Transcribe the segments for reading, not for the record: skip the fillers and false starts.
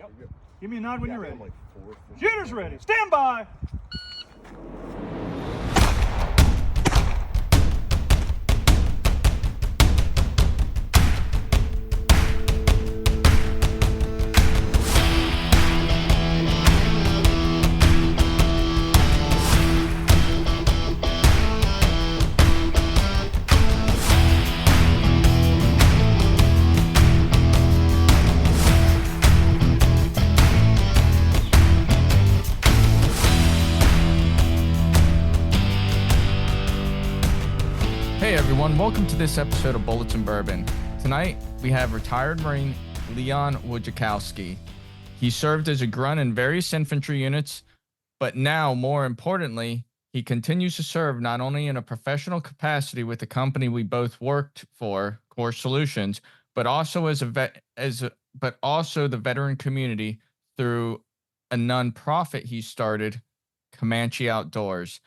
Yep. Give me a nod when you're ready. Like Shooter's ready. Stand by. Hey everyone, welcome to this episode of Bullets and Bourbon. Tonight, we have retired Marine Leon Wojciechowski. He served as a grunt in various infantry units, but now, more importantly, he continues to serve not only in a professional capacity with the company we both worked for, Core Solutions, but also but also the veteran community through a nonprofit he started, Comanche Outdoors.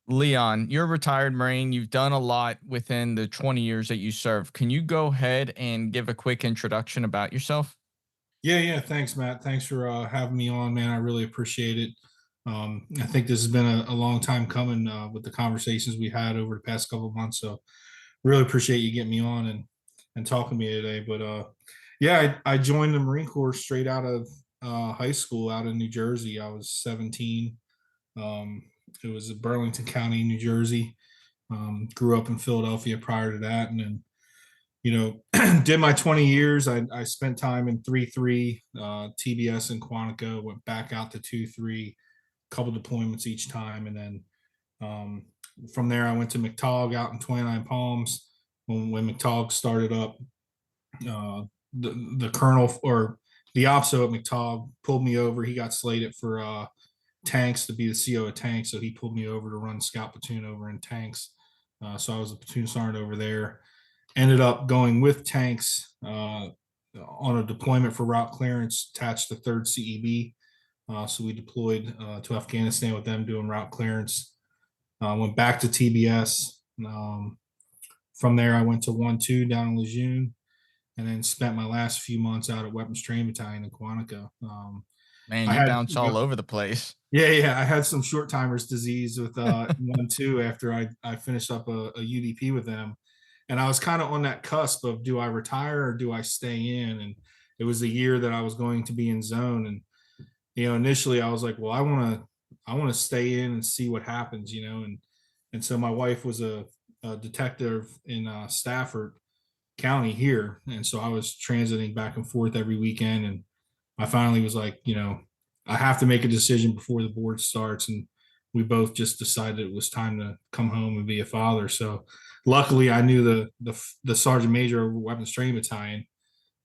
Leon, you're a retired Marine. You've done a lot within the 20 years that you served. Can you go ahead and give a quick introduction about yourself? Yeah. Thanks, Matt. Thanks for having me on, man. I really appreciate it. I think this has been a long time coming with the conversations we had over the past couple of months. So really appreciate you getting me on and talking to me today. But I joined the Marine Corps straight out of high school out in New Jersey. I was 17. It was in Burlington County, New Jersey. Grew up in Philadelphia prior to that, and then did my 20 years. I spent time in 3-3 TBS in Quantico. Went back out to 2-3, couple deployments each time, and then from there I went to McTaug out in 29 Palms. When McTaug started up, the colonel or the OPSO at McTaug pulled me over. He got slated for tanks to be the CO of tanks, so he pulled me over to run scout platoon over in tanks. So I was a platoon sergeant over there. Ended up going with tanks on a deployment for route clearance, attached to 3rd CEB. So we deployed to Afghanistan with them doing route clearance. Went back to TBS. From there, I went to 1-2 down in Lejeune, and then spent my last few months out at Weapons Training Battalion in Quantico. Man, you bounce all over the place. Yeah. I had some short timers disease with 1-2 after I finished up a UDP with them. And I was kind of on that cusp of, do I retire or do I stay in? And it was a year that I was going to be in zone. And, initially I was like, well, I want to stay in and see what happens, And so my wife was a detective in Stafford County here. And so I was transiting back and forth every weekend. And I finally was like, I have to make a decision before the board starts. And we both just decided it was time to come home and be a father. So luckily I knew the sergeant major of Weapons Training Battalion,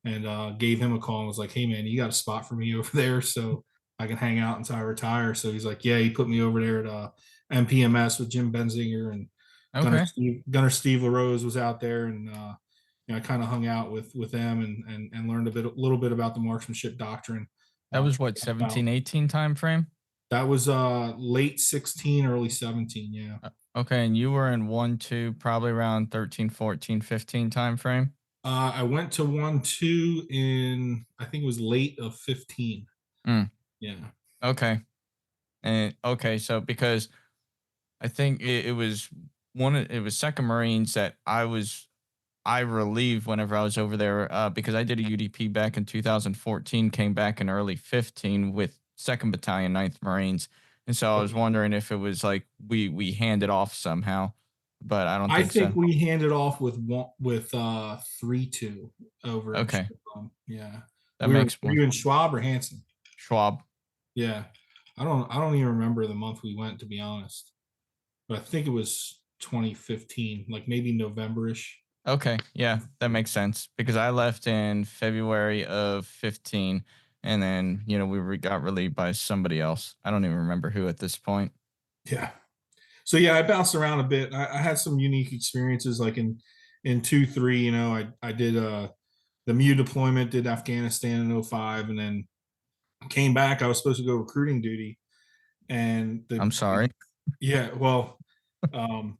and gave him a call and was like, hey man, you got a spot for me over there so I can hang out until I retire. So he's like, yeah, he put me over there at MPMS with Jim Benzinger, and Gunner Steve LaRose was out there, and I kind of hung out with them and learned a little bit about the marksmanship doctrine. That was what, 17, 18 time frame? That was late 16, early 17. Yeah. Okay. And you were in 1-2, probably around 13, 14, 15 time frame? I went to 1-2 in, I think it was late of 15. Yeah. Okay. And okay. So because I think it was it was 2nd Marines that I relieved whenever I was over there because I did a UDP back in 2014, came back in early 15 with 2nd Battalion, 9th Marines. And so I was wondering if it was like we handed off somehow, but I don't think so. I think we handed off with 3-2 over. Okay. Yeah. That were makes more. you in Schwab or Hanson? Schwab. Yeah. I don't even remember the month we went, to be honest. But I think it was 2015, like maybe November-ish. Okay. Yeah, that makes sense because I left in February of 15, and then, we got relieved by somebody else. I don't even remember who at this point. Yeah. So yeah, I bounced around a bit. I had some unique experiences, like in 2-3, I did the MU deployment, did Afghanistan in 2005, and then came back. I was supposed to go recruiting duty, and I'm sorry. Yeah, well,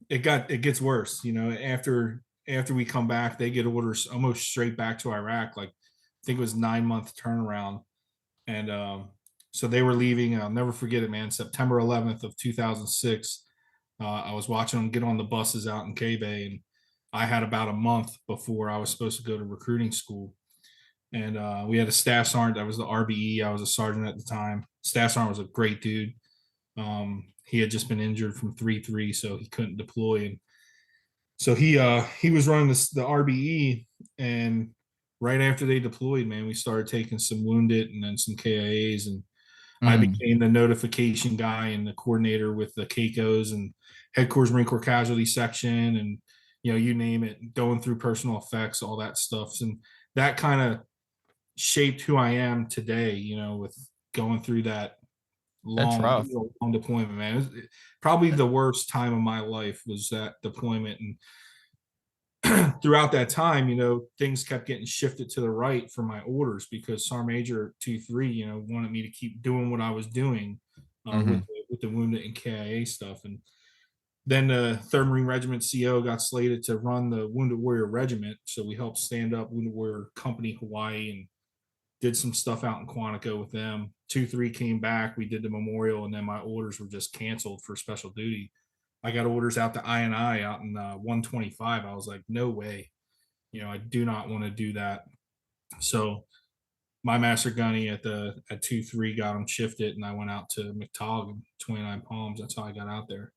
it gets worse. After we come back, they get orders almost straight back to Iraq. Like, I think it was 9-month turnaround. And so they were leaving. I'll never forget it, man. September 11th of 2006. I was watching them get on the buses out in K Bay, and I had about a month before I was supposed to go to recruiting school. And we had a staff sergeant that was the RBE. I was a sergeant at the time. Staff sergeant was a great dude. He had just been injured from 3-3, so he couldn't deploy. And so he was running the RBE, and right after they deployed, man, we started taking some wounded and then some KIAs, and I Mm, became the notification guy and the coordinator with the CACOs and Headquarters Marine Corps Casualty Section, and you name it, going through personal effects, all that stuff, and that kind of shaped who I am today. With going through that that's long, rough. long deployment, man. Probably the worst time of my life was that deployment, and throughout that time, things kept getting shifted to the right for my orders because Sergeant Major 2-3, wanted me to keep doing what I was doing Hmm. with the wounded and KIA stuff. And then the Third Marine Regiment CO got slated to run the Wounded Warrior Regiment, so we helped stand up Wounded Warrior Company Hawaii and did some stuff out in Quantico with them. 2-3 came back, we did the memorial, and then my orders were just canceled for special duty. I got orders out to I out in 125. I was like, no way. I do not want to do that. So my master gunny at 2-3 got him shifted, and I went out to McTogg and 29 Palms. That's how I got out there.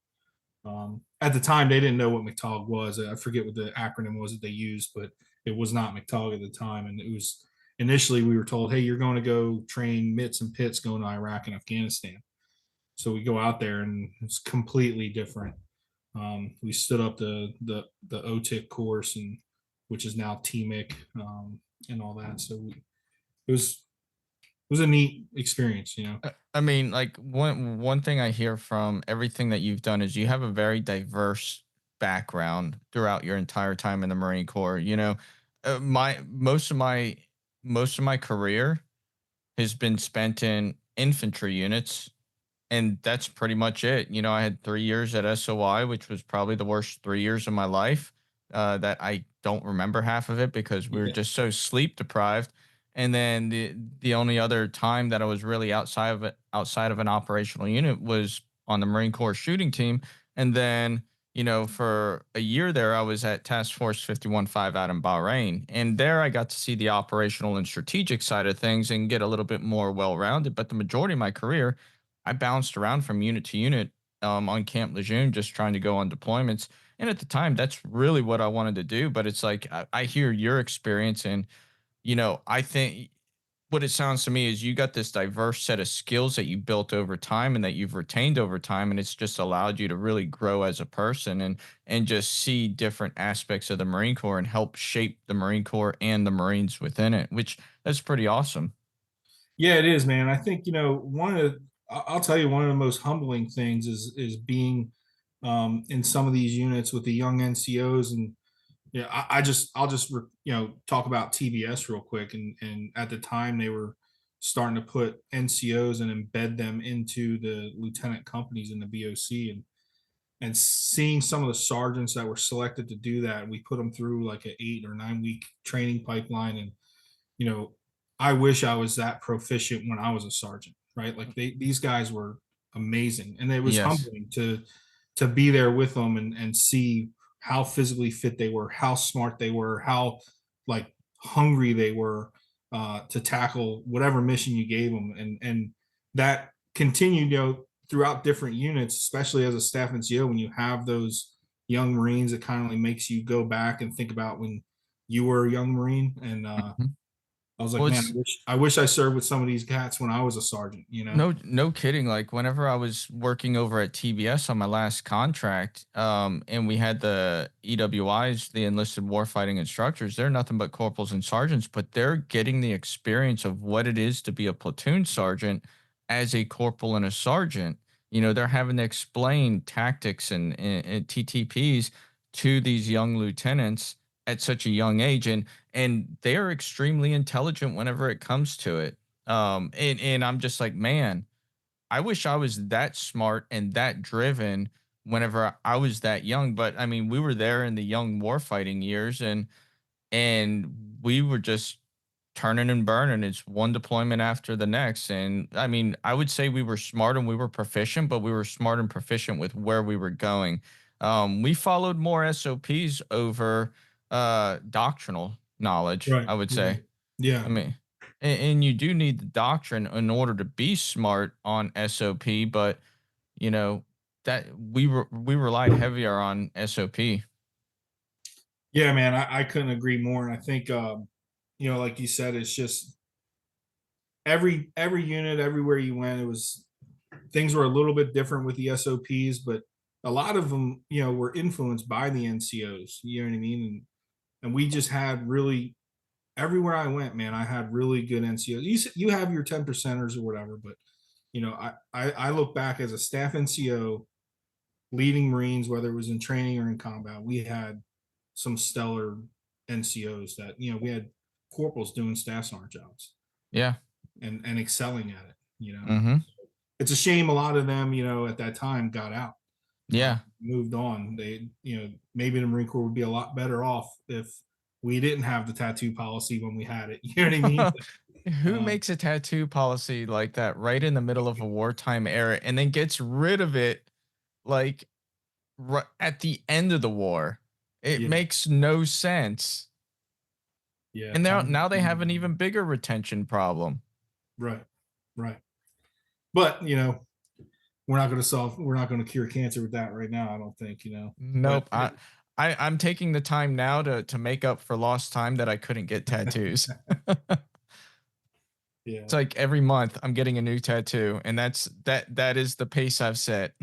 At the time, they didn't know what McTogg was. I forget what the acronym was that they used, but it was not McTogg at the time. And it was initially we were told, hey, you're going to go train mitts and pits going to Iraq and Afghanistan. So we go out there, and it's completely different. We stood up the OTIC course, and which is now TMIC, and all that. So it was a neat experience. I mean, like one thing I hear from everything that you've done is you have a very diverse background throughout your entire time in the Marine Corps. My most of my career has been spent in infantry units, and that's pretty much it. I had 3 years at SOI, which was probably the worst 3 years of my life. That I don't remember half of it because we were Yeah. just so sleep deprived. And then the only other time that I was really outside of an operational unit was on the Marine Corps shooting team. And then for a year there, I was at Task Force 51-5 out in Bahrain. And there I got to see the operational and strategic side of things and get a little bit more well rounded. But the majority of my career, I bounced around from unit to unit on Camp Lejeune, just trying to go on deployments. And at the time, that's really what I wanted to do. But it's like I hear your experience, and I think what it sounds to me is you got this diverse set of skills that you built over time and that you've retained over time, and it's just allowed you to really grow as a person and just see different aspects of the Marine Corps and help shape the Marine Corps and the Marines within it, which that's pretty awesome. Yeah, it is, man. I think I'll tell you, one of the most humbling things is being in some of these units with the young NCOs. And I'll just talk about TBS real quick. And at the time, they were starting to put NCOs and embed them into the lieutenant companies in the BOC, and seeing some of the sergeants that were selected to do that, we put them through like an 8 or 9 week training pipeline. And you know, I wish I was that proficient when I was a sergeant, right? Like these guys were amazing, and it was Yes. humbling to be there with them and see how physically fit they were, how smart they were, how like hungry they were to tackle whatever mission you gave them, and that continued, throughout different units, especially as a staff NCO, when you have those young Marines, it kind of like makes you go back and think about when you were a young Marine. And Mhm. I was like, Well, man, it's I wish I served with some of these cats when I was a sergeant. no kidding. Like whenever I was working over at TBS on my last contract, and we had the EWIs, the enlisted warfighting instructors, they're nothing but corporals and sergeants, but they're getting the experience of what it is to be a platoon sergeant as a corporal and a sergeant. They're having to explain tactics and TTPs to these young lieutenants at such a young age, and they are extremely intelligent whenever it comes to it. And I'm just like, man, I wish I was that smart and that driven whenever I was that young. But I mean, we were there in the young warfighting years, and we were just turning and burning. It's one deployment after the next. And I mean, I would say we were smart and we were proficient, but we were smart and proficient with where we were going. We followed more SOPs over doctrinal knowledge, Right. I would Right. say. Yeah. I mean, and you do need the doctrine in order to be smart on SOP, but you know that we relied heavier on SOP. Yeah, man, I couldn't agree more. And I think, like you said, it's just every unit, everywhere you went, it was things were a little bit different with the SOPs, but a lot of them, were influenced by the NCOs. You know what I mean? And we just had really everywhere I went, man, I had really good NCOs. You have your 10 percenters or whatever, but I look back as a staff NCO leading Marines, whether it was in training or in combat, we had some stellar NCOs that, we had corporals doing staff sergeant jobs Yeah. and excelling at it. Mm-hmm. It's a shame a lot of them, at that time got out, Yeah. moved on. They, maybe the Marine Corps would be a lot better off if we didn't have the tattoo policy when we had it. You know what I mean? Who Um, makes a tattoo policy like that right in the middle of a wartime era and then gets rid of it like at the end of the war? It yeah, makes no sense. yeah, And time. now they have an even bigger retention problem. Right, right. But we're not going to cure cancer with that right now. I don't think, but Nope. I'm taking the time now to make up for lost time that I couldn't get tattoos. yeah, It's like every month I'm getting a new tattoo, and that is the pace I've set.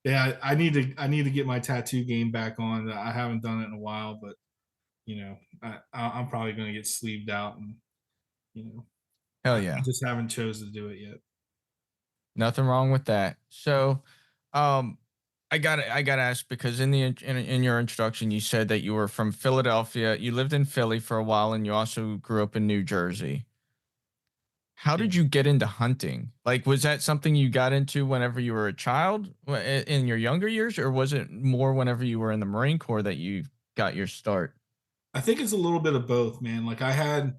yeah. I need to get my tattoo game back on. I haven't done it in a while, but I'm probably going to get sleeved out, and you know, Hell I yeah. just haven't chosen to do it yet. Nothing wrong with that. So, um, I gotta ask because in your introduction you said that you were from Philadelphia. You lived in Philly for a while, and you also grew up in New Jersey. How Yeah. did you get into hunting? Like, was that something you got into whenever you were a child in your younger years, or was it more whenever you were in the Marine Corps that you got your start? I think it's a little bit of both, man. Like I had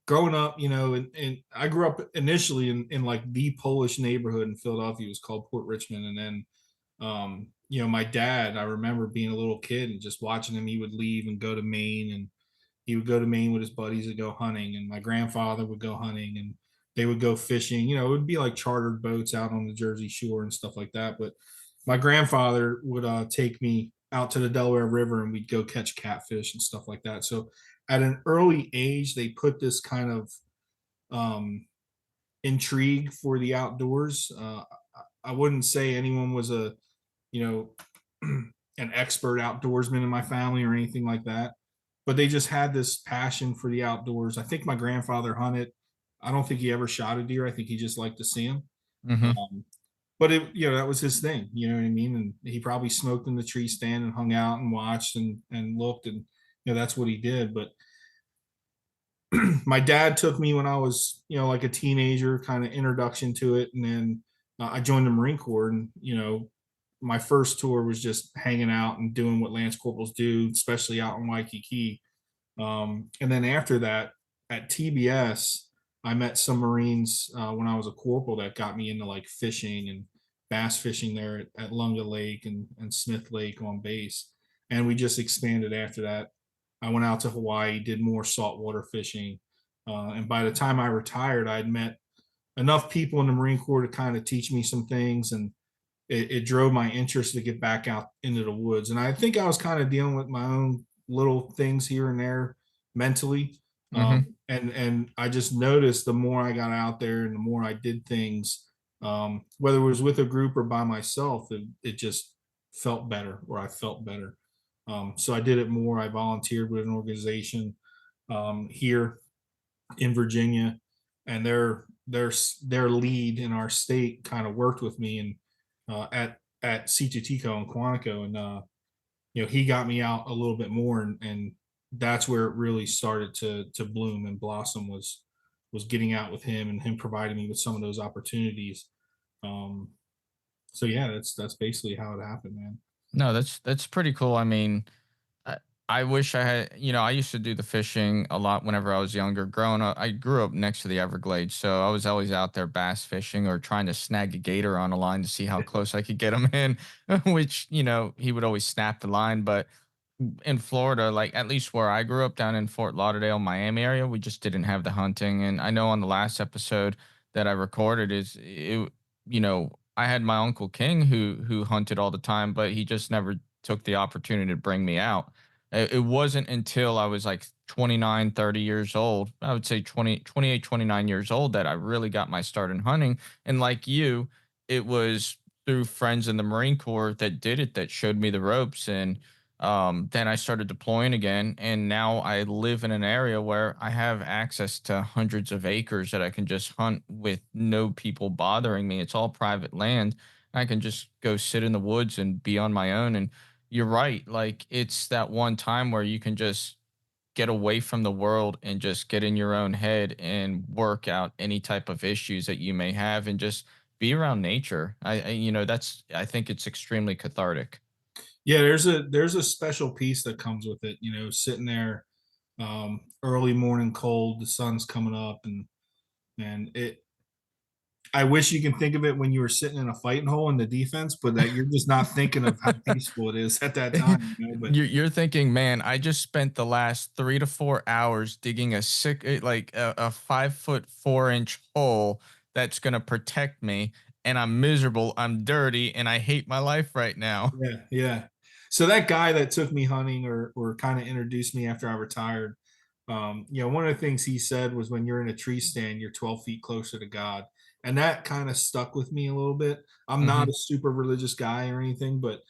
growing up, and I grew up initially in like the Polish neighborhood in Philadelphia. It was called Port Richmond. And then, my dad, I remember being a little kid and just watching him. He would leave and go to Maine, and he would go to Maine with his buddies to go hunting. And my grandfather would go hunting, and they would go fishing. It would be like chartered boats out on the Jersey Shore and stuff like that. But my grandfather would take me out to the Delaware River, and we'd go catch catfish and stuff like that. So at an early age, they put this kind of um, intrigue for the outdoors. I wouldn't say anyone was you know, an expert outdoorsman in my family or anything like that, but they just had this passion for the outdoors. I think my grandfather hunted. I don't think he ever shot a deer. I think he just liked to see them. Mm-hmm. Um, but that was his thing. You know what I mean? And he probably smoked in the tree stand and hung out and watched and looked, and that's what he did. But my dad took me when I was, like a teenager, kind of introduction to it. And then I joined the Marine Corps, and, my first tour was just hanging out and doing what Lance Corporals do, especially out in Waikiki. And then after that, at TBS, I met some Marines when I was a corporal that got me into like fishing and bass fishing there at Lunga Lake and Smith Lake on base. And we just expanded after that. I went out to Hawaii, did more saltwater fishing. And by the time I retired, I'd met enough people in the Marine Corps to kind of teach me some things. And it drove my interest to get back out into the woods. And I think I was kind of dealing with my own little things here and there mentally. Mm-hmm. And I just noticed the more I got out there and the more I did things, whether it was with a group or by myself, it just felt better, or I felt better. So I did it more. I volunteered with an organization here in Virginia, and their lead in our state kind of worked with me and at C2TCO in Quantico, and he got me out a little bit more, and that's where it really started to bloom and blossom, was getting out with him and him providing me with some of those opportunities. Um, so yeah, that's basically how it happened, man. No, that's pretty cool. I mean, I wish I had, I used to do the fishing a lot whenever I was younger. Growing up, I grew up next to the Everglades, so I was always out there bass fishing or trying to snag a gator on a line to see how close I could get him in, which, he would always snap the line. But in Florida, like at least where I grew up down in Fort Lauderdale, Miami area, we just didn't have the hunting. And I know on the last episode that I recorded I had my Uncle King who hunted all the time, but he just never took the opportunity to bring me out. It wasn't until I was like 29, 30 years old, I would say 20, 28, 29 years old, that I really got my start in hunting. And like you, it was through friends in the Marine Corps that did it, that showed me the ropes. And then I started deploying again, and now I live in an area where I have access to hundreds of acres that I can just hunt with no people bothering me. It's all private land. I can just go sit in the woods and be on my own. And you're right, like it's that one time where you can just get away from the world and just get in your own head and work out any type of issues that you may have and just be around nature. That's, I think it's extremely cathartic. Yeah, there's a special piece that comes with it, sitting there, early morning cold, the sun's coming up, and it I wish you can think of it when you were sitting in a fighting hole in the defense, but that you're just not thinking of how peaceful it is at that time, but You're thinking, man, I just spent the last 3 to 4 hours digging a 5 foot 4 inch hole that's gonna protect me, and I'm miserable, I'm dirty, and I hate my life right now. yeah, yeah. So that guy that took me hunting or kind of introduced me after I retired, one of the things he said was when you're in a tree stand, you're 12 feet closer to God. And that kind of stuck with me a little bit. I'm not a Mhm. super religious guy or anything, but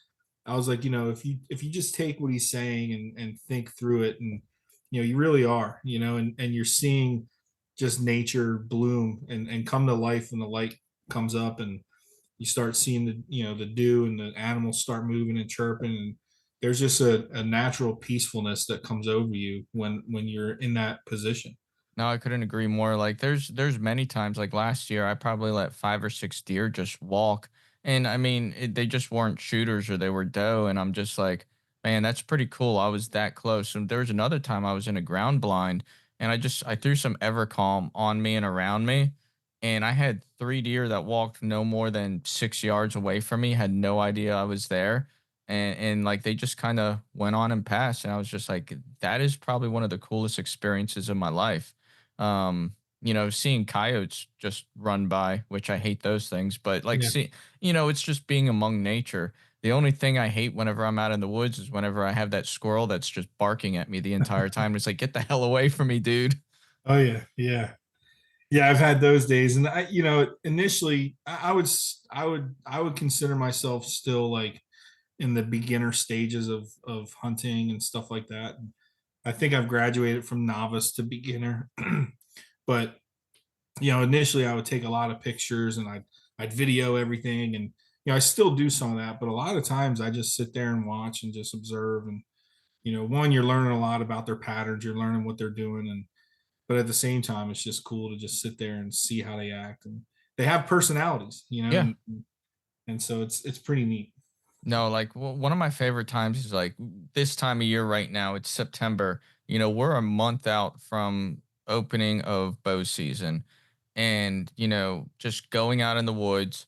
I was like, if you just take what he's saying and think through it, and you really are, and you're seeing just nature bloom and come to life when the light comes up, and you start seeing the dew and the animals start moving and chirping, and there's just a natural peacefulness that comes over you when you're in that position. No, I couldn't agree more. Like there's many times, like last year I probably let 5 or 6 deer just walk. And I mean, they just weren't shooters or they were doe, and I'm just like, man, that's pretty cool. I was that close. And there was another time I was in a ground blind, and I threw some Evercalm on me and around me, and I had 3 deer that walked no more than 6 yards away from me, had no idea I was there. And like they just kind of went on and passed. And I was just like, that is probably one of the coolest experiences of my life. Seeing coyotes just run by, which I hate those things, but like Yeah. see, it's just being among nature. The only thing I hate whenever I'm out in the woods is whenever I have that squirrel that's just barking at me the entire time. It's like, get the hell away from me, dude. Oh yeah, yeah, yeah. I've had those days, and initially, I would consider myself still like in the beginner stages of hunting and stuff like that. And I think I've graduated from novice to beginner, but initially I would take a lot of pictures and I'd video everything, and I still do some of that, but a lot of times I just sit there and watch and just observe, and one, you're learning a lot about their patterns, you're learning what they're doing, and but at the same time it's just cool to just sit there and see how they act, and they have personalities, Yeah. and so it's pretty neat. No, like one of my favorite times is like this time of year right now. It's September. We're a month out from opening of bow season. And, just going out in the woods,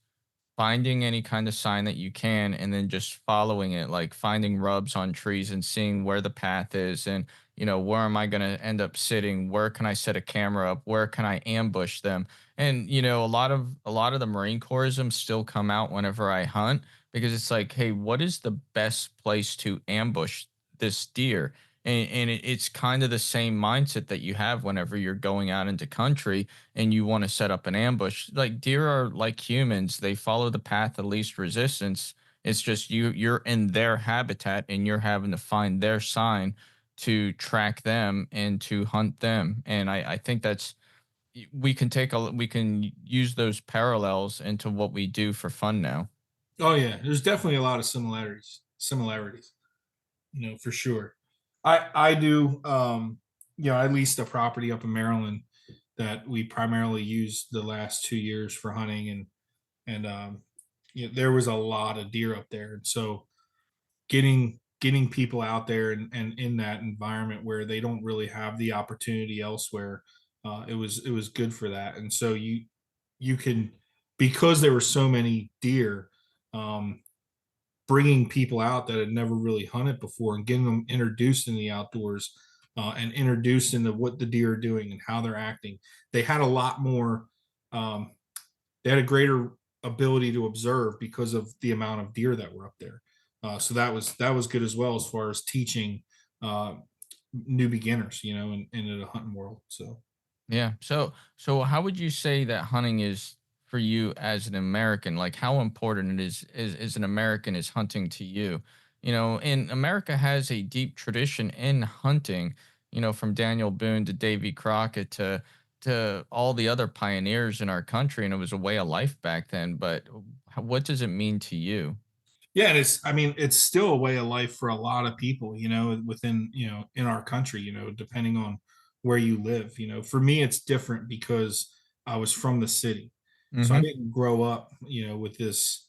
finding any kind of sign that you can, and then just following it, like finding rubs on trees and seeing where the path is, and where am I going to end up sitting, where can I set a camera up, where can I ambush them. And a lot of the Marine Corpsism still come out whenever I hunt, because it's like, hey, what is the best place to ambush this deer? And it's kind of the same mindset that you have whenever you're going out into country and you want to set up an ambush. Like deer are like humans, they follow the path of least resistance. It's just you're in their habitat and you're having to find their sign to track them and to hunt them. And I think that's, we can use those parallels into what we do for fun now. Oh yeah, there's definitely a lot of similarities, for sure. I do, I leased a property up in Maryland that we primarily used the last 2 years for hunting, and there was a lot of deer up there, and so getting getting people out there and in that environment where they don't really have the opportunity elsewhere. It was good for that, and so you can, because there were so many deer, um, bringing people out that had never really hunted before and getting them introduced in the outdoors, and introduced into what the deer are doing and how they're acting. They had a lot more. Um, they had a greater ability to observe because of the amount of deer that were up there. So that was good as well as far as teaching uh, new beginners, into the hunting world. So Yeah. So how would you say that hunting is for you as an American? Like how important it is an American is hunting to you? And America has a deep tradition in hunting, from Daniel Boone to Davy Crockett to all the other pioneers in our country, and it was a way of life back then. But what does it mean to you? yeah, and I mean, it's still a way of life for a lot of people, within, in our country, depending on where you live. For me, it's different because I was from the city. So I Mm-hmm. didn't grow up, with this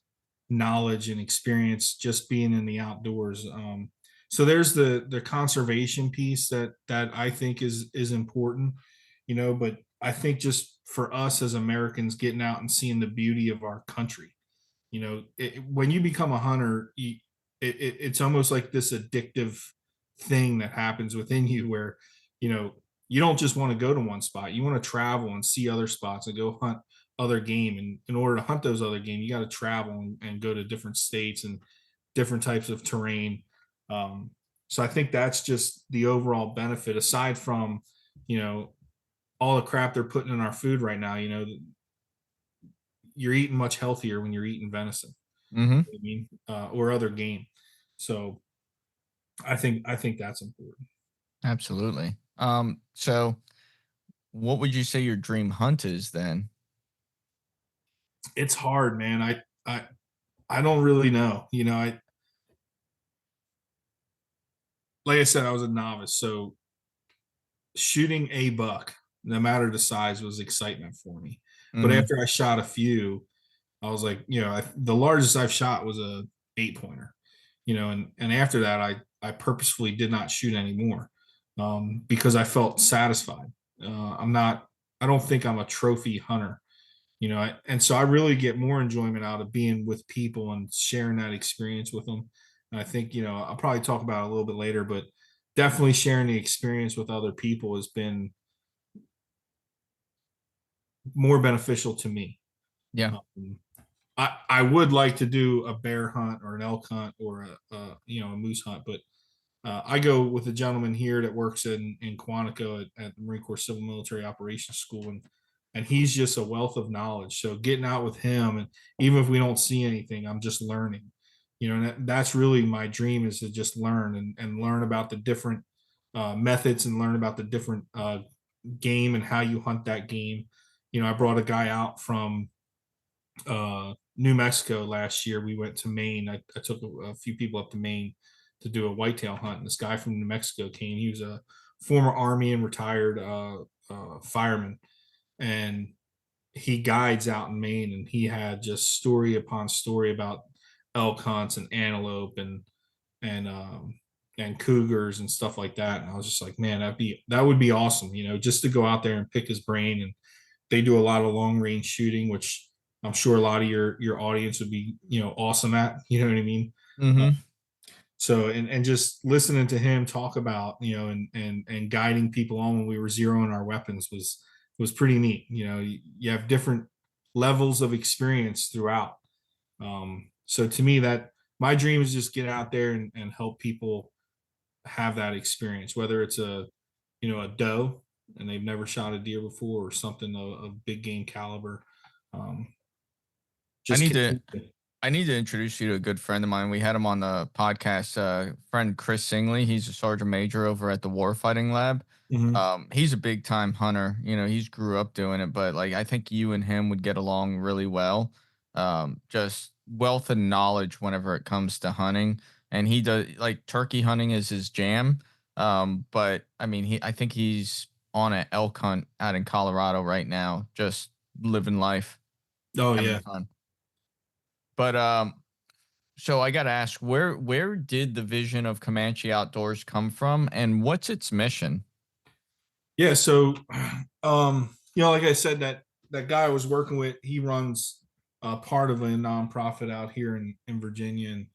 knowledge and experience just being in the outdoors. So there's the conservation piece that I think is important, but I think just for us as Americans getting out and seeing the beauty of our country, when you become a hunter, it's almost like this addictive thing that happens within you where, you know, you don't just want to go to one spot. You want to travel and see other spots and go hunt other game. And in order to hunt those other game, you got to travel and go to different states and different types of terrain. Um, so I think that's just the overall benefit aside from, you know, all the crap they're putting in our food right now. You're eating much healthier when you're eating venison. Mm-hmm. I mean, or other game. So I think that's important. Absolutely. So what would you say your dream hunt is then? It's hard, man. I don't really know. I like I said, I was a novice, so shooting a buck, no matter the size, was excitement for me. But Mm-hmm. after I shot a few, I was like, the largest I've shot was a 8 pointer. And after that, I purposefully did not shoot anymore, because I felt satisfied. I'm not. I don't think I'm a trophy hunter. And so I really get more enjoyment out of being with people and sharing that experience with them. And I think, I'll probably talk about it a little bit later, but definitely sharing the experience with other people has been more beneficial to me. Yeah. Um, I would like to do a bear hunt or an elk hunt or a moose hunt, but I go with a gentleman here that works in Quantico at the Marine Corps Civil Military Operations School, and he's just a wealth of knowledge. So getting out with him, and even if we don't see anything, I'm just learning. And that's really my dream, is to just learn and learn about the different methods and learn about the different game and how you hunt that game. I brought a guy out from New Mexico last year. We went to Maine. I took a few people up to Maine to do a whitetail hunt. And this guy from New Mexico came. He was a former Army and retired fireman, and he guides out in Maine. And he had just story upon story about elk hunts and antelope and and cougars and stuff like that. And I was just like, man, that would be awesome. Just to go out there and pick his brain. And they do a lot of long range shooting, which I'm sure a lot of your audience would be, awesome at. You know what I mean? Uh, Mm-hmm. so and just listening to him talk about, and guiding people on when we were zeroing our weapons was pretty neat. You have different levels of experience throughout. So to me, that my dream is just get out there and help people have that experience, whether it's a doe and they've never shot a deer before, or something of big game caliber. Um, I just need to continue. I need to introduce you to a good friend of mine. We had him on the podcast. Friend Chris Singley. He's a sergeant major over at the Warfighting Lab. Mhm. He's a big time hunter. He's grew up doing it, but like I think you and him would get along really well. Just wealth of knowledge whenever it comes to hunting, and he does like turkey hunting is his jam. But I mean, I think he's on an elk hunt out in Colorado right now, just living life, Oh having yeah. fun. But So I got to ask, where did the vision of Comanche Outdoors come from, and what's its mission? Yeah, so like I said, that guy I was working with, he runs part of a nonprofit out here in Virginia, and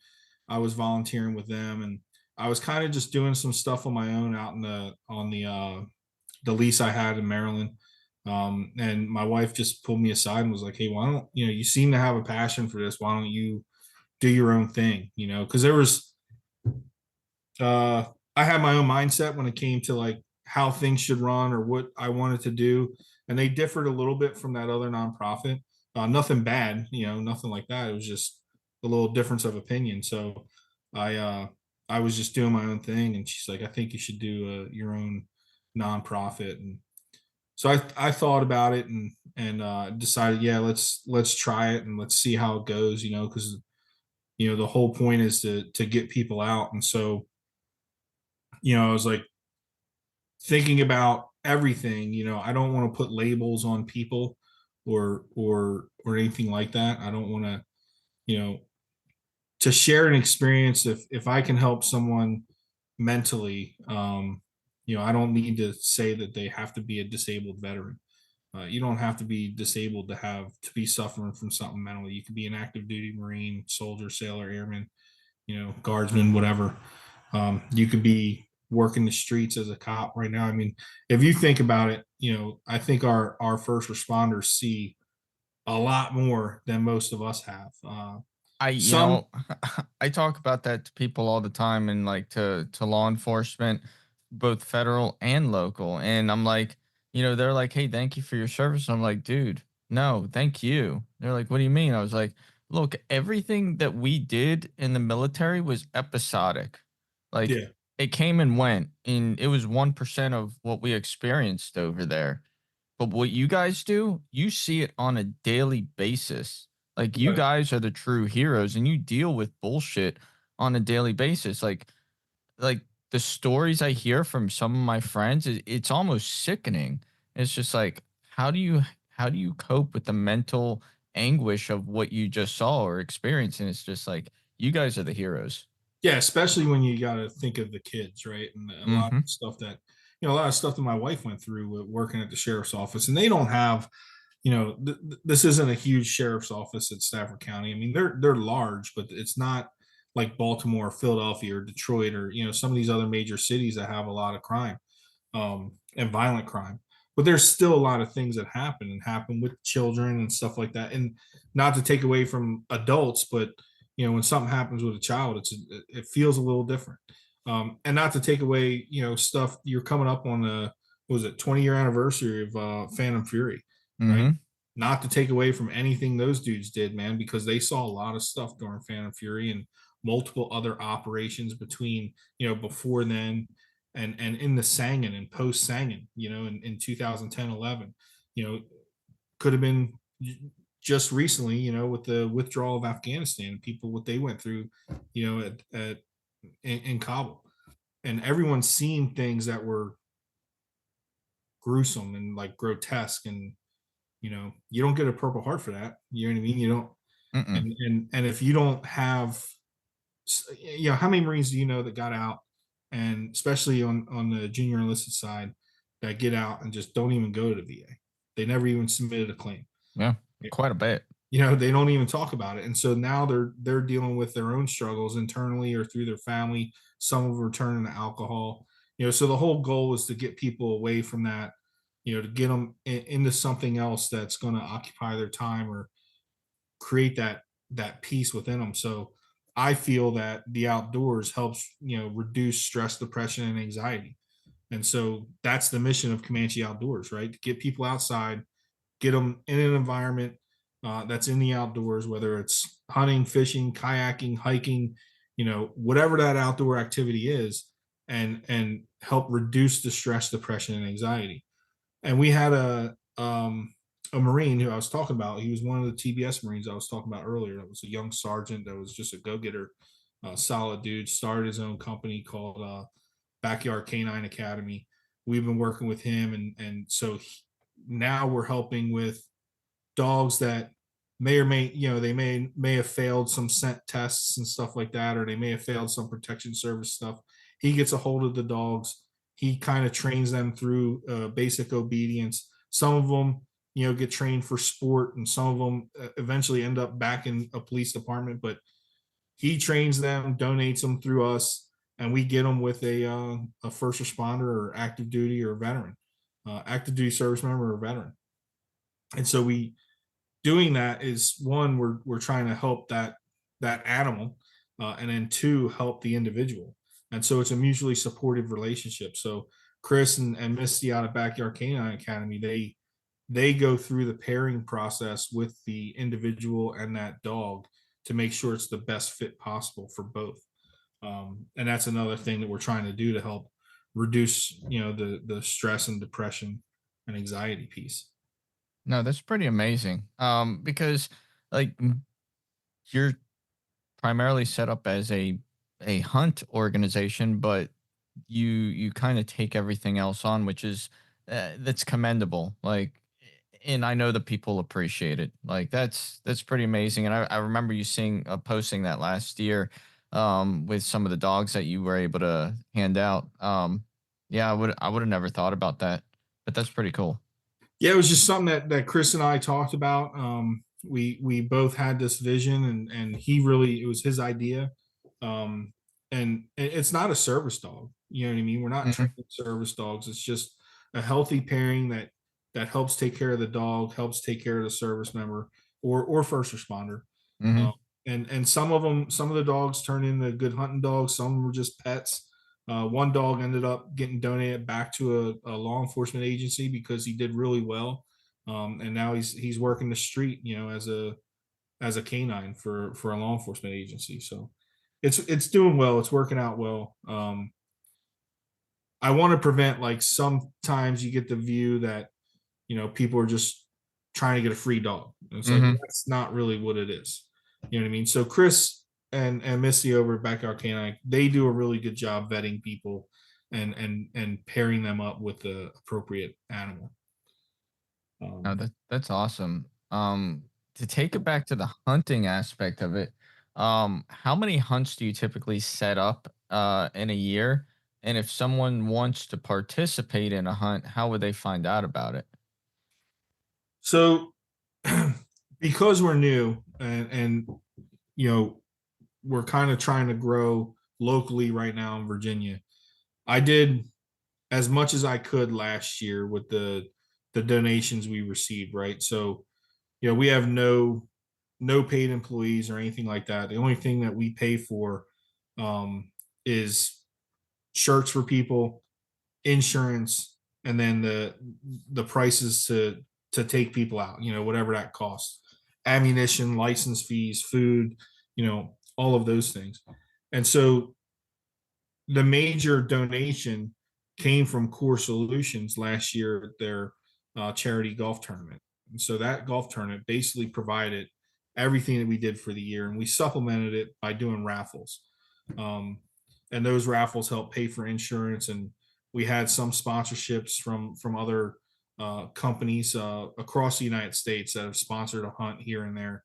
I was volunteering with them, and I was kind of just doing some stuff on my own out in the lease I had in Maryland. And my wife just pulled me aside and was like, "Hey, why don't you seem to have a passion for this? Why don't you do your own thing?" Because there was I had my own mindset when it came to like how things should run or what I wanted to do, and they differed a little bit from that other nonprofit. Nothing bad, nothing like that. It was just a little difference of opinion. So I uh, I was just doing my own thing, and she's like, "I think you should do your own nonprofit." And so I thought about it and decided, yeah, let's try it and let's see how it goes. Because the whole point is to get people out, and so I was like thinking about everything. I don't want to put labels on people or anything like that. I don't want you know to share an experience. If I can help someone mentally, I don't need to say that they have to be a disabled veteran. You don't have to be disabled to be suffering from something mentally. You could be an active duty Marine, soldier, sailor, airman, guardsman, whatever. You could be working the streets as a cop right now. I mean, if you think about it, I think our first responders see a lot more than most of us have. Some, I talk about that to people all the time, and like to law enforcement, both federal and local. And I'm like, they're like, "Hey, thank you for your service." I'm like, "Dude, no, thank you." They're like, "What do you mean?" I was like, "Look, everything that we did in the military was episodic. Like yeah, it came and went, and it was 1% of what we experienced over there. But what you guys do, you see it on a daily basis. Like you right. guys are the true heroes, and you deal with bullshit on a daily basis. Like the stories I hear from some of my friends, it's almost sickening. It's just like, how do you cope with the mental anguish of what you just saw or experienced? And it's just like, you guys are the heroes. Yeah, especially when you got to think of the kids, right? And a lot Mm-hmm. of stuff a lot of stuff that my wife went through with working at the sheriff's office, and they don't have this isn't a huge sheriff's office at Stafford County. I mean, they're large, but it's not like Baltimore, Philadelphia, or Detroit, or some of these other major cities that have a lot of crime and violent crime. But there's still a lot of things that happen with children and stuff like that. And not to take away from adults, but when something happens with a child, it feels a little different. And not to take away, stuff. You're coming up on the what was it 20-year anniversary of Phantom Fury, right? Mm-hmm. Not to take away from anything those dudes did, man, because they saw a lot of stuff during Phantom Fury and multiple other operations between, before then and in the Sangin and post Sangin, in 2010, 11, you know, could have been just recently, with the withdrawal of Afghanistan, people, what they went through, in Kabul. And everyone's seen things that were gruesome and like grotesque, and you don't get a Purple Heart for that. You know what I mean? You don't. Mm-mm. And if you don't have, how many Marines do you know that got out, and especially on the junior enlisted side, that get out and just don't even go to the VA? They never even submitted a claim. Yeah, quite a bit. They don't even talk about it, and so now they're dealing with their own struggles internally or through their family. Some of them returning to alcohol. So the whole goal is to get people away from that, to get them into something else that's going to occupy their time or create that peace within them. So I feel that the outdoors helps reduce stress, depression, and anxiety. And so that's the mission of Comanche Outdoors, right? To get people outside, get them in an environment that's in the outdoors, whether it's hunting, fishing, kayaking, hiking, whatever that outdoor activity is, and help reduce the stress, depression, and anxiety. And we had a Marine who I was talking about. He was one of the TBS Marines I was talking about earlier. That was a young sergeant that was just a go getter, solid dude. Started his own company called Backyard Canine Academy. We've been working with him, and so now we're helping with dogs that may or may, they may have failed some scent tests and stuff like that, or they may have failed some protection service stuff. He gets a hold of the dogs. He kind of trains them through basic obedience. Some of them, get trained for sport, and some of them eventually end up back in a police department. But he trains them, donates them through us, and we get them with a first responder or active duty or veteran, active duty service member or veteran. And so we doing that is, one, we're trying to help that animal, and then two, help the individual. And so it's a mutually supportive relationship. So Chris and Misty out of Backyard Canine Academy, they go through the pairing process with the individual and that dog to make sure it's the best fit possible for both. And that's another thing that we're trying to do to help reduce, the stress and depression and anxiety piece. No, that's pretty amazing. Because like you're primarily set up as a hunt organization, but you kind of take everything else on, which is that's commendable. Like, and I know that people appreciate it. Like that's pretty amazing. And I remember you seeing posting that last year, with some of the dogs that you were able to hand out. Yeah, I would have never thought about that, but that's pretty cool. Yeah, it was just something that Chris and I talked about. We both had this vision, and he really, it was his idea. And it's not a service dog. You know what I mean? We're not Hmm. training service dogs. It's just a healthy pairing that helps take care of the dog, helps take care of the service member or first responder. Hmm. Um, and some of the dogs turn into good hunting dogs. Some were just pets. One dog ended up getting donated back to a law enforcement agency because he did really well, and now he's working the street, as a canine for a law enforcement agency. So it's doing well. It's working out well. I want to prevent, like, sometimes you get the view that people are just trying to get a free dog. And it's like, Hmm. that's not really what it is. You know what I mean? So Chris and Missy over at Backyard Canine, they do a really good job vetting people and pairing them up with the appropriate animal. No, Um, that's awesome. To take it back to the hunting aspect of it, how many hunts do you typically set up in a year? And if someone wants to participate in a hunt, how would they find out about it? so because we're new, and you know we're kind of trying to grow locally right now in Virginia, I did as much as I could last year with the donations we received, right? So, we have no paid employees or anything like that. The only thing that we pay for, is shirts for people, insurance, and then the prices to take people out, whatever that costs, ammunition, license fees, food, all of those things. And so the major donation came from Core Solutions last year at their charity golf tournament. And so that golf tournament basically provided everything that we did for the year, and we supplemented it by doing raffles. Um, and those raffles help pay for insurance, and we had some sponsorships from other companies across the United States that have sponsored a hunt here and there.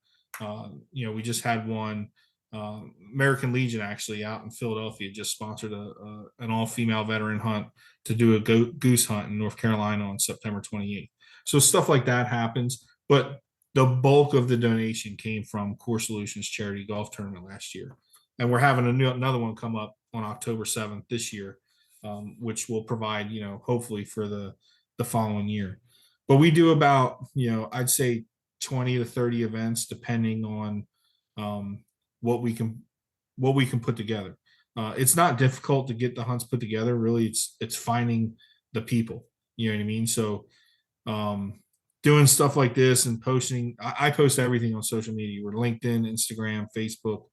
We just had one. American Legion, actually, out in Philadelphia, just sponsored an all female veteran hunt to do a goose hunt in North Carolina on September 28th. So stuff like that happens, but the bulk of the donation came from Core Solutions charity golf tournament last year, and we're having another one come up on October 7th this year, which will provide, hopefully for the following year. But we do about, I'd say 20 to 30 events, depending on um, what we can put together. It's not difficult to get the hunts put together. Really, it's finding the people. You know what I mean? So, um, doing stuff like this and posting. I post everything on social media. We're LinkedIn, Instagram, Facebook,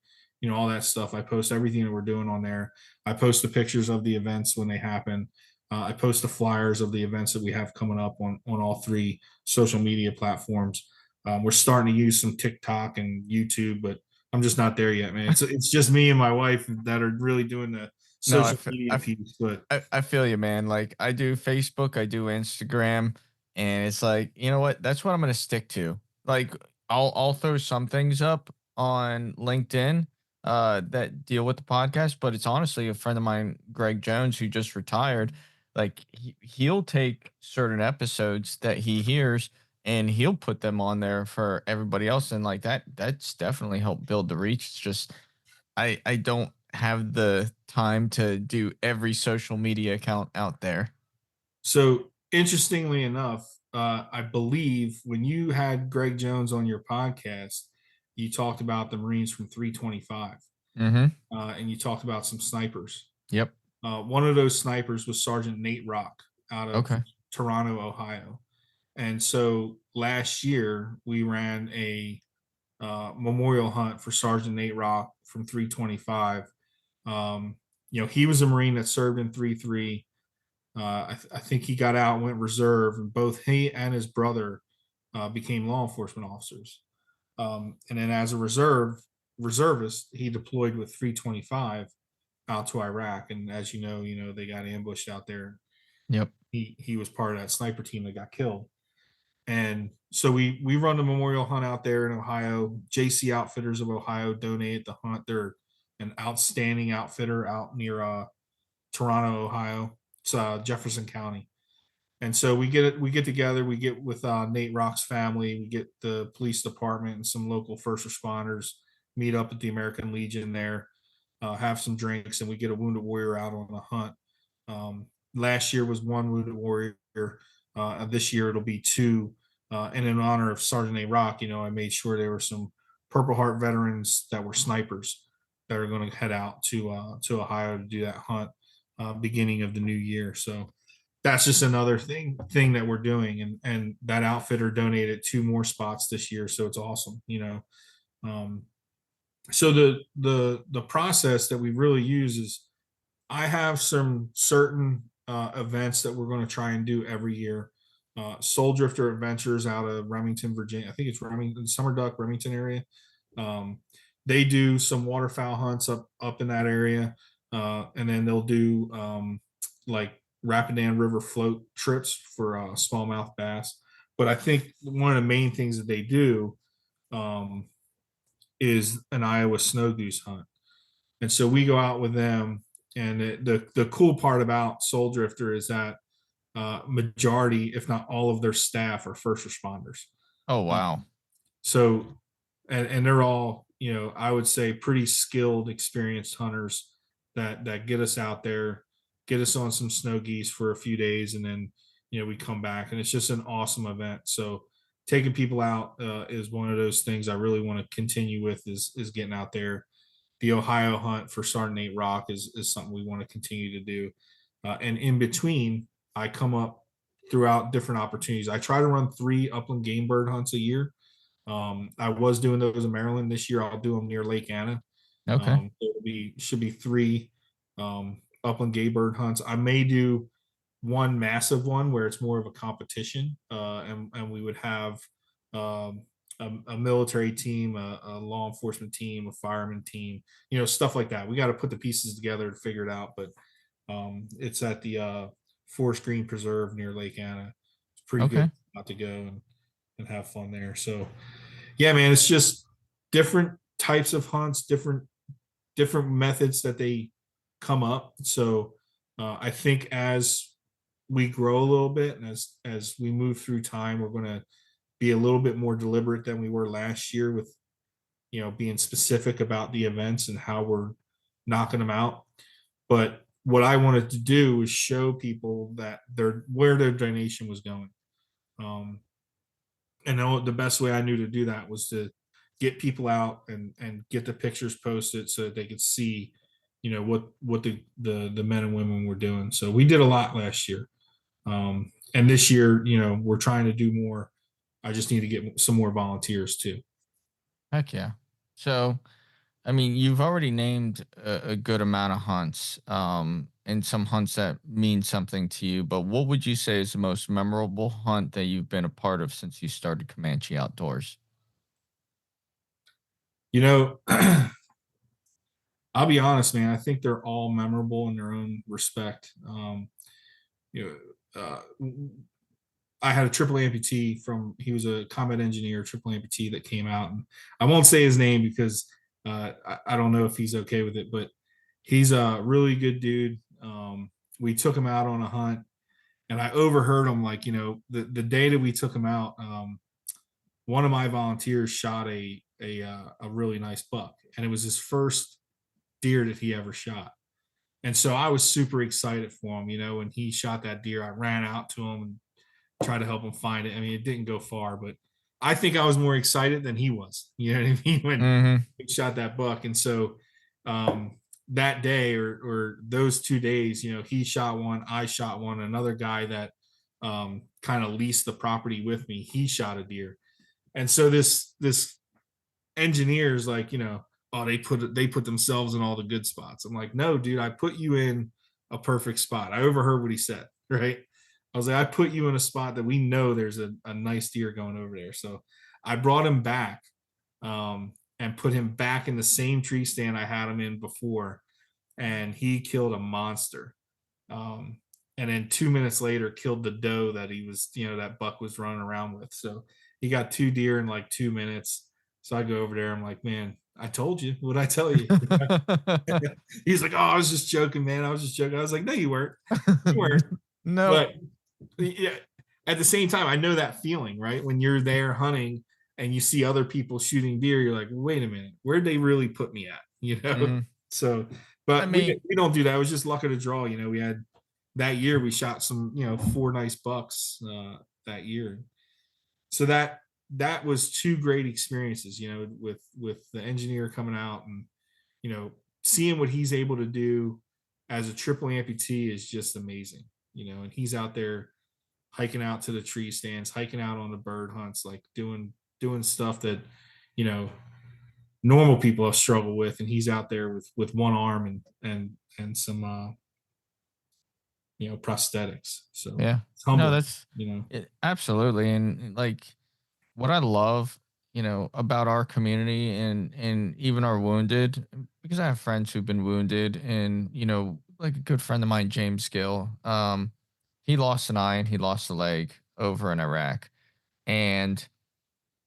all that stuff. I post everything that we're doing on there. I post the pictures of the events when they happen. I post the flyers of the events that we have coming up on all three social media platforms. We're starting to use some TikTok and YouTube, but I'm just not there yet, man. It's just me and my wife that are really doing the No, social media piece. But I feel you, man. Like I do Facebook, I do Instagram, and it's like, you know what? That's what I'm gonna stick to. Like I'll throw some things up on LinkedIn that deal with the podcast, but it's honestly a friend of mine, Greg Jones, who just retired. Like he'll take certain episodes that he hears and he'll put them on there for everybody else, and like that's definitely helped build the reach. It's just I don't have the time to do every social media account out there. So interestingly enough, I believe when you had Greg Jones on your podcast, you talked about the Marines from 325, Mm-hmm. and you talked about some snipers. Yep. One of those snipers was Sergeant Nate Rock out of Okay. Toronto, Ohio. And so last year we ran a memorial hunt for Sergeant Nate Rock from 325. Um, he was a Marine that served in 3-3. I think he got out and went reserve, and both he and his brother became law enforcement officers. And then as a reservist, he deployed with 325 out to Iraq. And as you know, they got ambushed out there. Yep. He was part of that sniper team that got killed. And so we run the memorial hunt out there in Ohio. JC Outfitters of Ohio donated the hunt. They're an outstanding outfitter out near Toronto, Ohio. It's Jefferson County. And so we get together, we get with Nate Rock's family, we get the police department and some local first responders, meet up at the American Legion there, have some drinks, and we get a wounded warrior out on a hunt. Last year was one wounded warrior. This year it'll be two. And in honor of Sergeant A. Rock, I made sure there were some Purple Heart veterans that were snipers that are going to head out to Ohio to do that hunt beginning of the new year. So that's just another thing that we're doing, and that outfitter donated two more spots this year, so it's awesome. um, so the process that we really use is I have some certain events that we're going to try and do every year. Soul Drifter Adventures out of Remington, Virginia. I think it's Remington, Summer Duck, Remington area. Um, they do some waterfowl hunts up in that area, and then they'll do like Rapidan River float trips for smallmouth bass. But I think one of the main things that they do um, is an Iowa snow goose hunt, and so we go out with them. And the cool part about Soul Drifter is that majority, if not all of their staff are first responders. Oh Um, wow. so, and they're all, I would say pretty skilled, experienced hunters that get us out there, get us on some snow geese for a few days, and then we come back, and it's just an awesome event. So taking people out is one of those things I really want to continue with is getting out there. The Ohio hunt for Sergeant Nate Rock is something we want to continue to do. And in between, I come up throughout different opportunities. I try to run 3 upland game bird hunts a year. I was doing those in Maryland. This year I'll do them near Lake Anna. Okay. Should be 3 upland game bird hunts. I may do one massive one where it's more of a competition, and we would have um, a military team, a law enforcement team, a fireman team, stuff like that. We got to put the pieces together to figure it out. But it's at the Forest Green Preserve near Lake Anna. It's pretty good Okay. spot to go and have fun there. So yeah, man, it's just different types of hunts, different methods that they come up. So I think as we grow a little bit, and as we move through time, we're going to be a little bit more deliberate than we were last year with being specific about the events and how we're knocking them out. But what I wanted to do was show people that where their donation was going. um, and the best way I knew to do that was to get people out and get the pictures posted so that they could see what the men and women were doing. So we did a lot last year. And this year, we're trying to do more. I just need to get some more volunteers too. Heck yeah. So, I mean, you've already named a good amount of hunts, and some hunts that mean something to you. But what would you say is the most memorable hunt that you've been a part of since you started Comanche Outdoors? You know, I'll be honest, man. I think they're all memorable in their own respect. You know, I had a triple amputee from, he was a combat engineer, triple amputee that came out, and I won't say his name because I don't know if he's okay with it, but he's a really good dude. We took him out on a hunt, and I overheard him, like, the day that we took him out, one of my volunteers shot a really nice buck, and it was his first deer that he ever shot. And so I was super excited for him. When he shot that deer, I ran out to him and tried to help him find it. I mean, it didn't go far, but I think I was more excited than he was. You know what I mean? When Mm-hmm. he shot that buck. And so that day, or those 2 days, he shot one, I shot one. Another guy that kind of leased the property with me, he shot a deer. And so this engineers, like, oh, they put themselves in all the good spots. I'm like, no, dude, I put you in a perfect spot. I overheard what he said, right? I was like, I put you in a spot that we know there's a nice deer going over there. So I brought him back, and put him back in the same tree stand I had him in before, and he killed a monster. um, and then 2 minutes later killed the doe that he was, that buck was running around with. So he got 2 deer in like 2 minutes. So I go over there, I'm like, man, I told you, what I tell you. He's like, oh, I was just joking, man, I was just joking. I was like, no, you weren't. No. But yeah, at the same time, I know that feeling, right? When you're there hunting and you see other people shooting deer, you're like, wait a minute, where'd they really put me at? Mm, So, I but we mean, we don't do that. It was just luck of the draw. We had that year, we shot some, 4 nice bucks that year. So that was two great experiences, with the engineer coming out, and you know seeing what he's able to do as a triple amputee is just amazing. And he's out there hiking out to the tree stands, hiking out on the bird hunts, like doing stuff that you know normal people have struggled with, and he's out there with one arm and some prosthetics. So yeah. it's No, humbling. that's it, absolutely. And like what I love, about our community and even our wounded, because I have friends who've been wounded, and like a good friend of mine, James Gill, he lost an eye and he lost a leg over in Iraq, and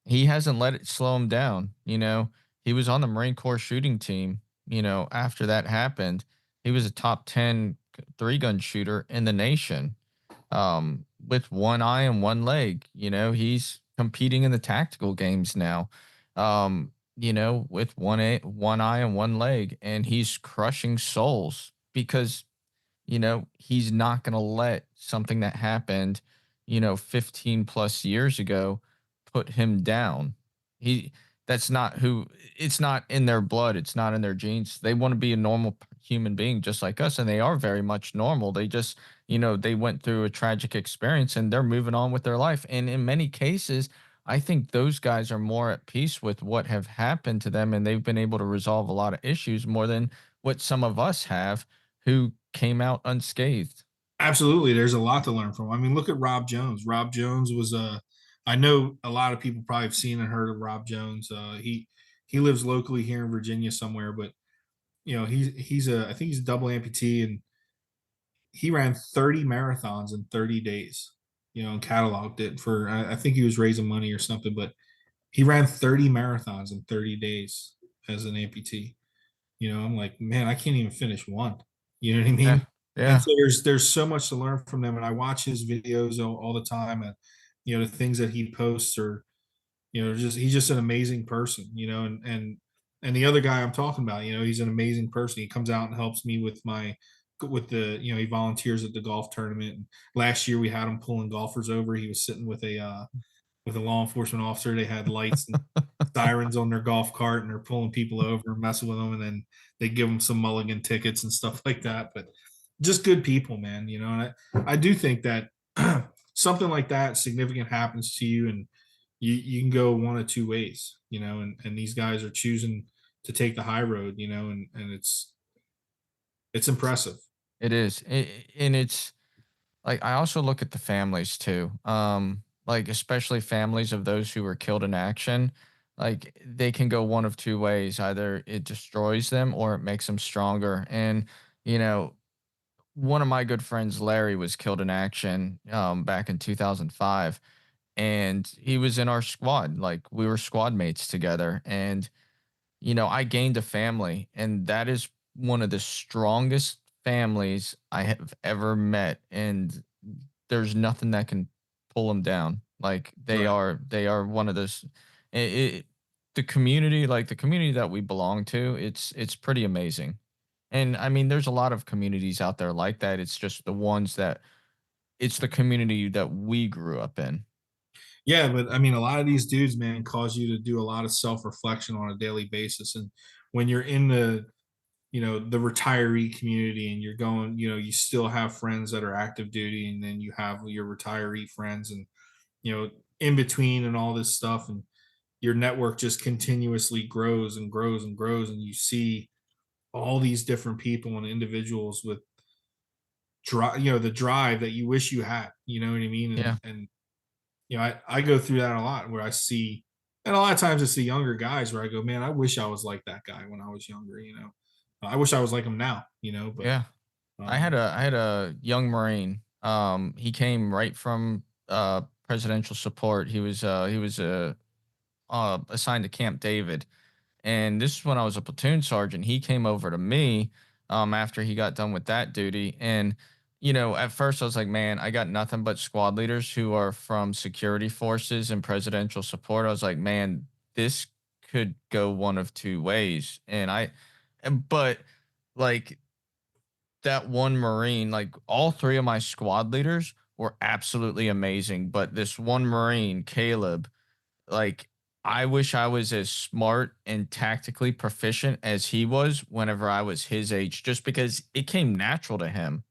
he hasn't let it slow him down. He was on the Marine Corps shooting team. After that happened, he was a top 10 three-gun shooter in the nation, with one eye and one leg. He's competing in the tactical games now, with one eye and one leg, and he's crushing souls because he's not going to let something that happened, 15 plus years ago put him down. He That's not who, it's not in their blood, it's not in their genes. They want to be a normal human being just like us, and they are very much normal. They just, they went through a tragic experience and they're moving on with their life. And in many cases, I think those guys are more at peace with what have happened to them, and they've been able to resolve a lot of issues more than what some of us have who came out unscathed. Absolutely, there's a lot to learn from. I mean, look at Rob Jones. Rob Jones was a. I know a lot of people probably have seen and heard of Rob Jones. He lives locally here in Virginia somewhere, but he's a, I think he's a double amputee, and he ran 30 marathons in 30 days. And cataloged it for. I think he was raising money or something, but he ran 30 marathons in 30 days as an amputee. I'm like, man, I can't even finish one. You know what I Yeah. mean? And Yeah. so there's so much to learn from them. And I watch his videos all the time, and the things that he posts are, just he's just an amazing person. And the other guy I'm talking about, he's an amazing person. He comes out and helps me with the, he volunteers at the golf tournament. And last year we had him pulling golfers over. He was sitting with a law enforcement officer. They had lights and sirens on their golf cart, and they're pulling people over and messing with them, and then they give them some mulligan tickets and stuff like that. But just good people, man. And I do think that something like that significant happens to you, and you can go one of two ways. And these guys are choosing to take the high road. And it's impressive. It is. And it's like I also look at the families too. Like especially families of those who were killed in action. Like they can go one of two ways. Either it destroys them or it makes them stronger. And you know, one of my good friends, Larry, was killed in action back in 2005, and he was in our squad. Like we were squad mates together, and I gained a family, and that is one of the strongest families I have ever met, and there's nothing that can pull them down. Like Right. they are one of those. It, the community, like the community that we belong to, it's pretty amazing. And I mean, there's a lot of communities out there like that. It's just the ones that it's the community that we grew up in. Yeah, but I mean, a lot of these dudes, man, cause you to do a lot of self reflection on a daily basis. And when you're in the retiree community and you're going, you still have friends that are active duty, and then you have your retiree friends, and in between and all this stuff, and your network just continuously grows and grows and grows, and you see all these different people and individuals with the drive that you wish you had, you know what I mean? Yeah. And I go through that a lot where I see, and a lot of times it's the younger guys where I go, man, I wish I was like that guy when I was younger. I wish I was like him now, but Yeah. um, I had a young Marine. He came right from presidential support. He was assigned to Camp David. And this is when I was a platoon sergeant. He came over to me after he got done with that duty. And, at first I was like, man, I got nothing but squad leaders who are from security forces and presidential support. I was like, man, this could go one of two ways. But like that one Marine, like all three of my squad leaders were absolutely amazing. But this one Marine, Caleb, like, I wish I was as smart and tactically proficient as he was whenever I was his age, just because it came natural to him.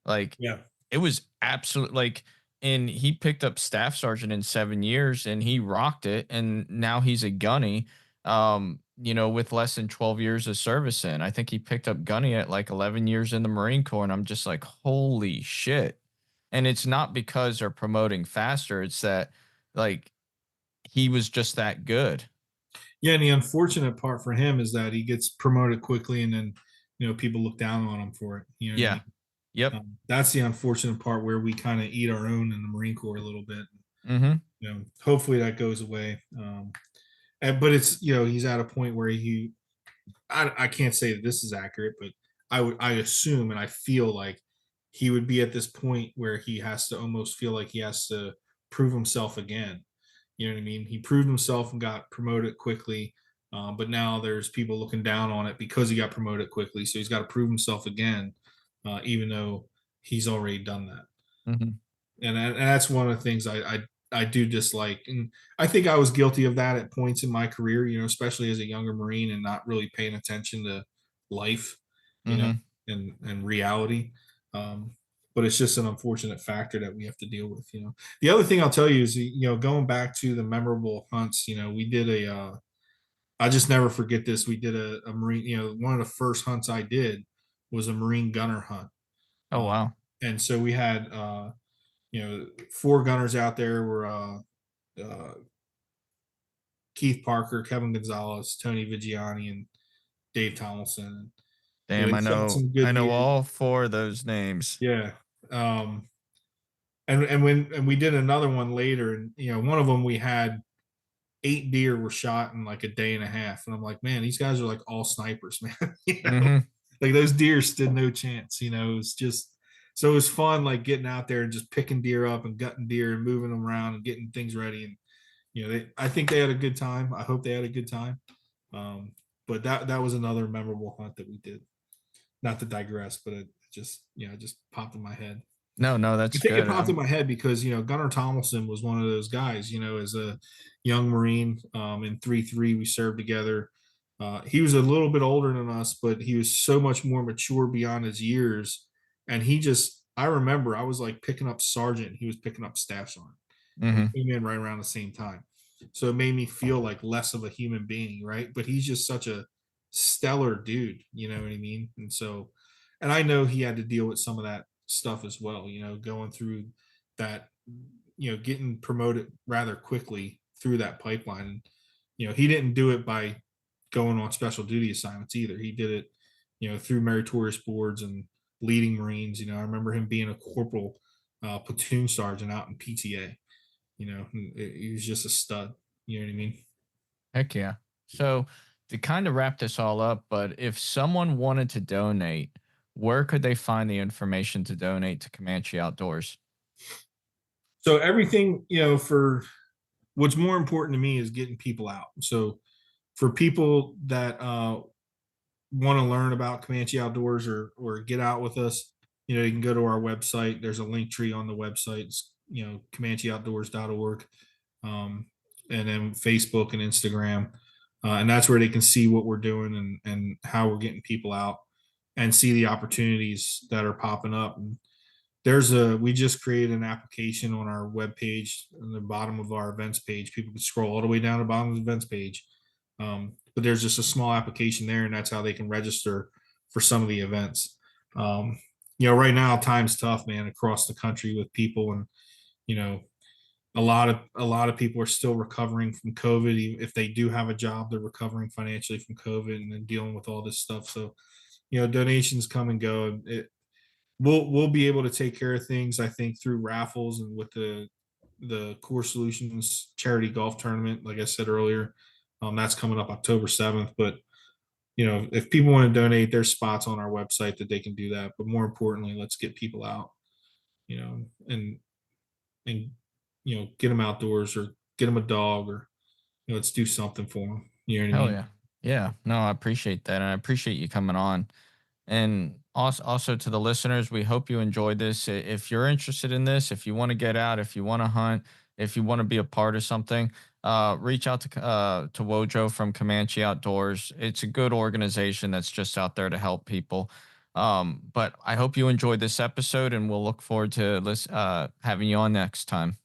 Like, yeah. it was absolute like, and he picked up staff sergeant in 7 years and he rocked it, and now he's a gunny, with less than 12 years of service in. I think he picked up gunny at like 11 years in the Marine Corps, and I'm just like, "Holy shit." And it's not because they're promoting faster, it's that, like, he was just that good. Yeah, and the unfortunate part for him is that he gets promoted quickly, and then people look down on him for it. You know what I Yeah. mean? Yep. That's the unfortunate part where we kind of eat our own in the Marine Corps a little bit. Mhm. Hopefully that goes away. But it's he's at a point where I can't say that this is accurate, but I assume and I feel like he would be at this point where he has to almost feel like he has to prove himself again. You know what I mean? He proved himself and got promoted quickly, but now there's people looking down on it because he got promoted quickly. So he's got to prove himself again, even though he's already done that. Mhm. And that's one of the things I do dislike, and I think I was guilty of that at points in my career, especially as a younger Marine and not really paying attention to life, you know, Mhm. and reality. Um, but it's just an unfortunate factor that we have to deal with. The other thing I'll tell you is, going back to the memorable hunts, we did I just never forget this. We did a Marine, one of the first hunts I did was a Marine gunner hunt. Oh, Um, wow. and so we had, four gunners out there were uh, Keith Parker, Kevin Gonzalez, Tony Vigiani, and Dave Tomlinson. Damn, They shot some I good know deer. all 4 of those names. Yeah. Um, and we did another one later, and one of them we had 8 deer were shot in like a day and a half, and I'm like, man, these guys are like all snipers, man. Mhm. Like those deer stood no chance. It was just so it was fun, like getting out there and just picking deer up and gutting deer and moving them around and getting things ready. And I think they had a good time. I hope they had a good time. Um, but that was another memorable hunt that we did. Not to digress, but it just it just popped in my head. No, no, I that's think it good. popped in my head because Gunnar Tomlinson was one of those guys. As a young Marine, in 3-3 we served together. He was a little bit older than us, but he was so much more mature beyond his years. And I remember I was like picking up sergeant, he was picking up staff sergeant, and we Mhm. came in right around the same time. So it made me feel like less of a human being, right? But he's just such a stellar dude, you know what I mean? And I know he had to deal with some of that stuff as well, going through that, getting promoted rather quickly through that pipeline. He didn't do it by going on special duty assignments either. He did it, through meritorious boards and leading Marines. I remember him being a corporal, platoon sergeant out in PTA. He was just a stud. You know what I mean? Heck yeah. So to kind of wrap this all up, but if someone wanted to donate, where could they find the information to donate to Comanche Outdoors? So everything, for what's more important to me is getting people out. So for people that want to learn about Comanche Outdoors or get out with us, you can go to our website. There's a link tree on the website. It's, ComancheOutdoors.org, and then Facebook and Instagram, and that's where they can see what we're doing and how we're getting people out and see the opportunities that are popping up. And we just created an application on our webpage, on the bottom of our events page. People can scroll all the way down to the bottom of the events page. But there's just a small application there, and that's how they can register for some of the events. Right now time's tough, man, across the country with people, and you know, a lot of people are still recovering from COVID. If they do have a job, they're recovering financially from COVID and then dealing with all this stuff. So, donations come and go. We'll be able to take care of things, I think, through raffles and with the Core Solutions charity golf tournament. Like I said earlier, that's coming up October 7th. But if people want to donate, there's spots on our website that they can do that. But more importantly, let's get people out, and get them outdoors, or get them a dog, or let's do something for them. You know what I Hell mean? yeah. Yeah. No, I appreciate that. And I appreciate you coming on. And also to the listeners, we hope you enjoyed this. If you're interested in this, if you want to get out, if you want to hunt, if you want to be a part of something, reach out to Wojo from Comanche Outdoors. It's a good organization that's just out there to help people. But I hope you enjoyed this episode, and we'll look forward to having you on next time.